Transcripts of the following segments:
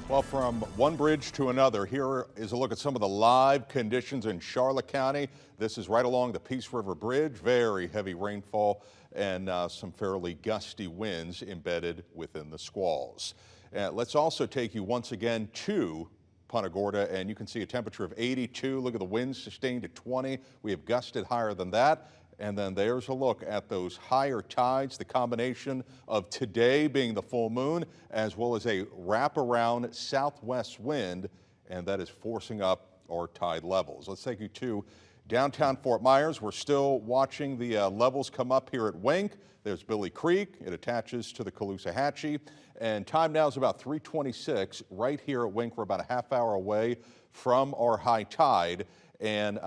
Well, from one bridge to another, here is a look at some of the live conditions in Charlotte County. This is right along the Peace River Bridge. Very heavy rainfall and some fairly gusty winds embedded within the squalls. Let's also take you once again to Punta Gorda, and you can see a temperature of 82. Look at the winds sustained at 20. We have gusted higher than that. And then there's a look at those higher tides, the combination of today being the full moon, as well as a wraparound southwest wind, and that is forcing up our tide levels. Let's take you to downtown Fort Myers. We're still watching the levels come up here at Wink. There's Billy Creek. It attaches to the Caloosahatchee. And time now is about 3:26. Right here at Wink, we're about a half hour away from our high tide. And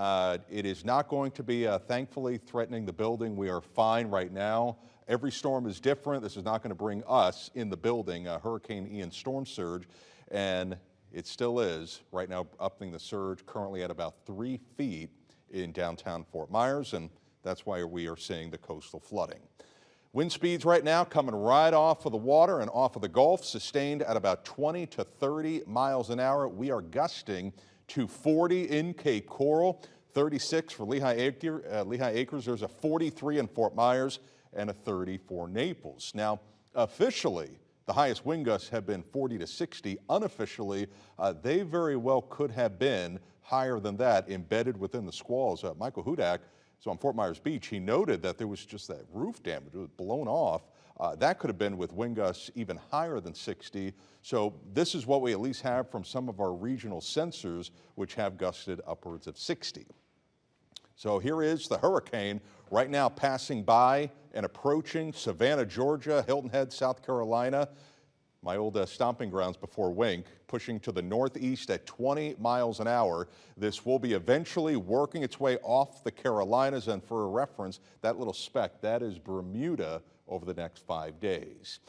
it is not going to be, thankfully, threatening the building. We are fine right now. Every storm is different. This is not going to bring us in the building, Hurricane Ian storm surge. And it still is right now upping the surge, currently at about 3 feet in downtown Fort Myers. And that's why we are seeing the coastal flooding. Wind speeds right now coming right off of the water and off of the Gulf, sustained at about 20 to 30 miles an hour. We are gusting to 40 in Cape Coral, 36 for Lehigh Acres. There's a 43 in Fort Myers and a 30 for Naples. Now, officially, the highest wind gusts have been 40 to 60. Unofficially, they very well could have been higher than that embedded within the squalls. Michael Hudak, so on Fort Myers Beach, he noted that there was just that roof damage. It was blown off. That could have been with wind gusts even higher than 60. So this is what we at least have from some of our regional sensors, which have gusted upwards of 60. So here is the hurricane right now passing by and approaching Savannah, Georgia, Hilton Head, South Carolina, my old stomping grounds before Wink, pushing to the northeast at 20 miles an hour. This will be eventually working its way off the Carolinas, and for a reference, that little speck, that is Bermuda over the next 5 days.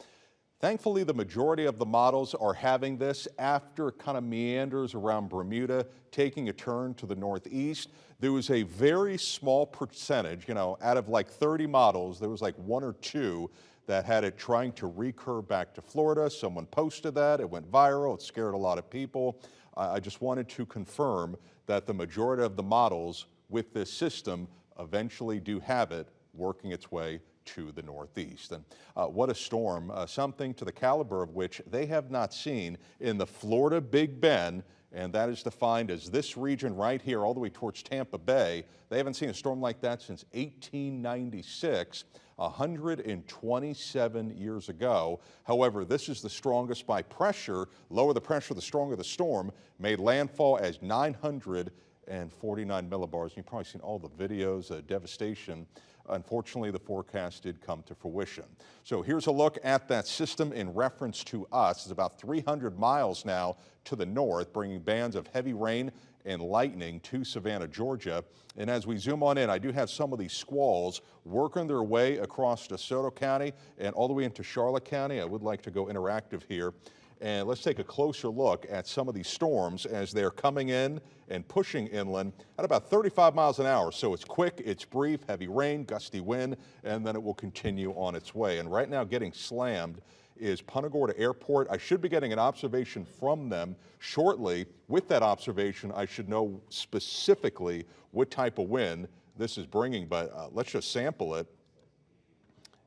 Thankfully, the majority of the models are having this after it kind of meanders around Bermuda, taking a turn to the northeast. There was a very small percentage, out of like 30 models, there was like 1 or 2 that had it trying to recurve back to Florida. Someone posted that, it went viral, it scared a lot of people. I just wanted to confirm that the majority of the models with this system eventually do have it working its way to the northeast. And what a storm, something to the caliber of which they have not seen in the Florida Big Bend, and that is defined as this region right here all the way towards Tampa Bay. They haven't seen a storm like that since 1896, 127 years ago. However, this is the strongest by pressure. Lower the pressure, the stronger the storm. Made landfall as 949 millibars. You've probably seen all the videos, devastation. Unfortunately, the forecast did come to fruition. So here's a look at that system in reference to us. It's about 300 miles now to the north, bringing bands of heavy rain and lightning to Savannah, Georgia. And as we zoom on in, I do have some of these squalls working their way across DeSoto County and all the way into Charlotte County. I would like to go interactive here. And let's take a closer look at some of these storms as they're coming in and pushing inland at about 35 miles an hour. So it's quick, it's brief, heavy rain, gusty wind, and then it will continue on its way. And right now getting slammed is Punta Gorda Airport. I should be getting an observation from them shortly. With that observation, I should know specifically what type of wind this is bringing, but let's just sample it,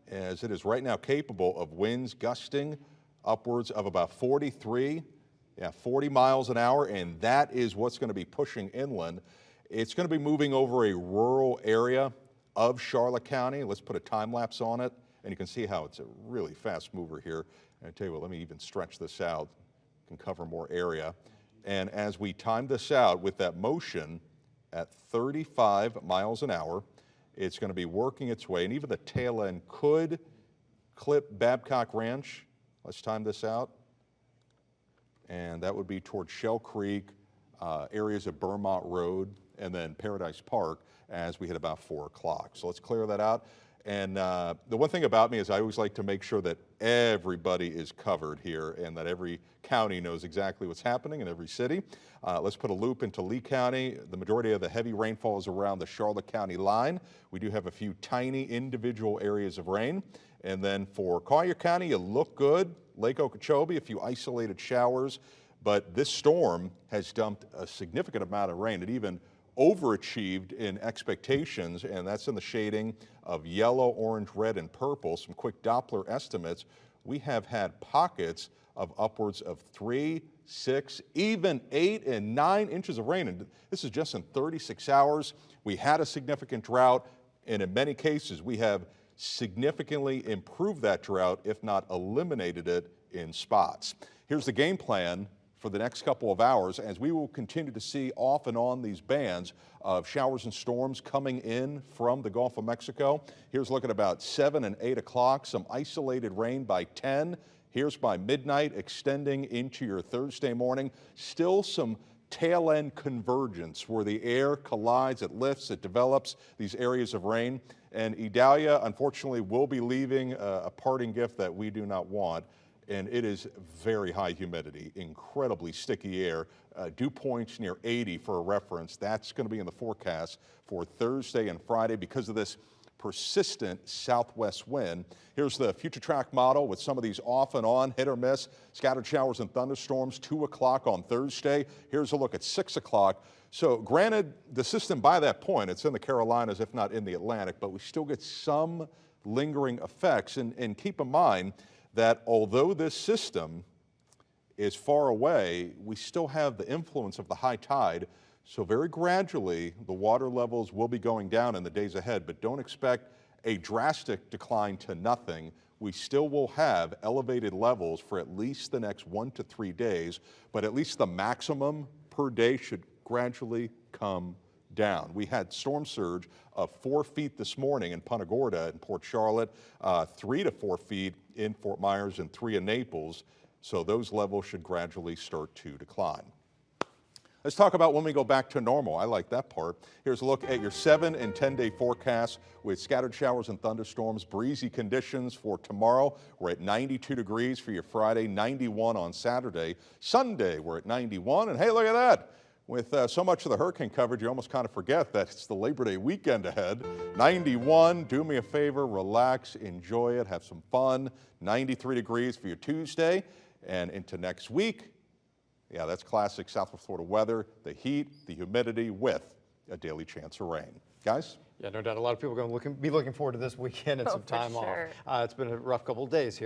as it is right now capable of winds gusting upwards of about 40 miles an hour, and that is what's going to be pushing inland. It's going to be moving over a rural area of Charlotte County. Let's put a time lapse on it, and you can see how it's a really fast mover here. And I tell you what, let me even stretch this out. Can cover more area. And as we time this out with that motion at 35 miles an hour, it's going to be working its way, and even the tail end could clip Babcock Ranch. Let's time this out. And that would be towards Shell Creek, areas of Burmont Road, and then Paradise Park as we hit about 4 o'clock. So let's clear that out. And the one thing about me is I always like to make sure that everybody is covered here and that every county knows exactly what's happening in every city. Let's put a loop into Lee County. The majority of the heavy rainfall is around the Charlotte County line. We do have a few tiny individual areas of rain. And then for Collier County, you look good. Lake Okeechobee, a few isolated showers. but this storm has dumped a significant amount of rain. It even overachieved in expectations, and that's in the shading of yellow, orange, red, and purple. Some quick Doppler estimates. We have had pockets of upwards of 3, 6, even 8 and 9 inches of rain. And this is just in 36 hours. We had a significant drought, and in many cases, we have significantly improved that drought, if not eliminated it in spots. Here's the game plan for the next couple of hours, as we will continue to see off and on these bands of showers and storms coming in from the Gulf of Mexico. Here's looking about 7 and 8 o'clock, some isolated rain by 10. Here's by midnight, extending into your Thursday morning. Still some tail end convergence where the air collides, it lifts, it develops these areas of rain. And Idalia, unfortunately, will be leaving a parting gift that we do not want. And it is very high humidity, incredibly sticky air. Dew points near 80 for a reference. That's going to be in the forecast for Thursday and Friday because of this persistent southwest wind. Here's the future track model with some of these off and on, hit or miss, scattered showers and thunderstorms, 2 o'clock on Thursday. Here's a look at 6 o'clock. So granted, the system by that point, it's in the Carolinas, if not in the Atlantic, but we still get some lingering effects. And keep in mind that although this system is far away, we still have the influence of the high tide. So very gradually, the water levels will be going down in the days ahead, but don't expect a drastic decline to nothing. We still will have elevated levels for at least the next 1 to 3 days, but at least the maximum per day should gradually come down. We had storm surge of 4 feet this morning in Punta Gorda and Port Charlotte, 3 to 4 feet in Fort Myers and 3 in Naples. So those levels should gradually start to decline. Let's talk about when we go back to normal. I like that part. Here's a look at your 7 and 10-day forecast with scattered showers and thunderstorms, breezy conditions for tomorrow. We're at 92 degrees for your Friday, 91 on Saturday. Sunday, we're at 91, and hey, look at that. With so much of the hurricane coverage, you almost kind of forget that it's the Labor Day weekend ahead. 91, do me a favor, relax, enjoy it, have some fun. 93 degrees for your Tuesday and into next week. Yeah, that's classic Southwest Florida weather, the heat, the humidity with a daily chance of rain. Guys? Yeah, no doubt a lot of people are going to be looking forward to this weekend and some time off. It's been a rough couple of days here.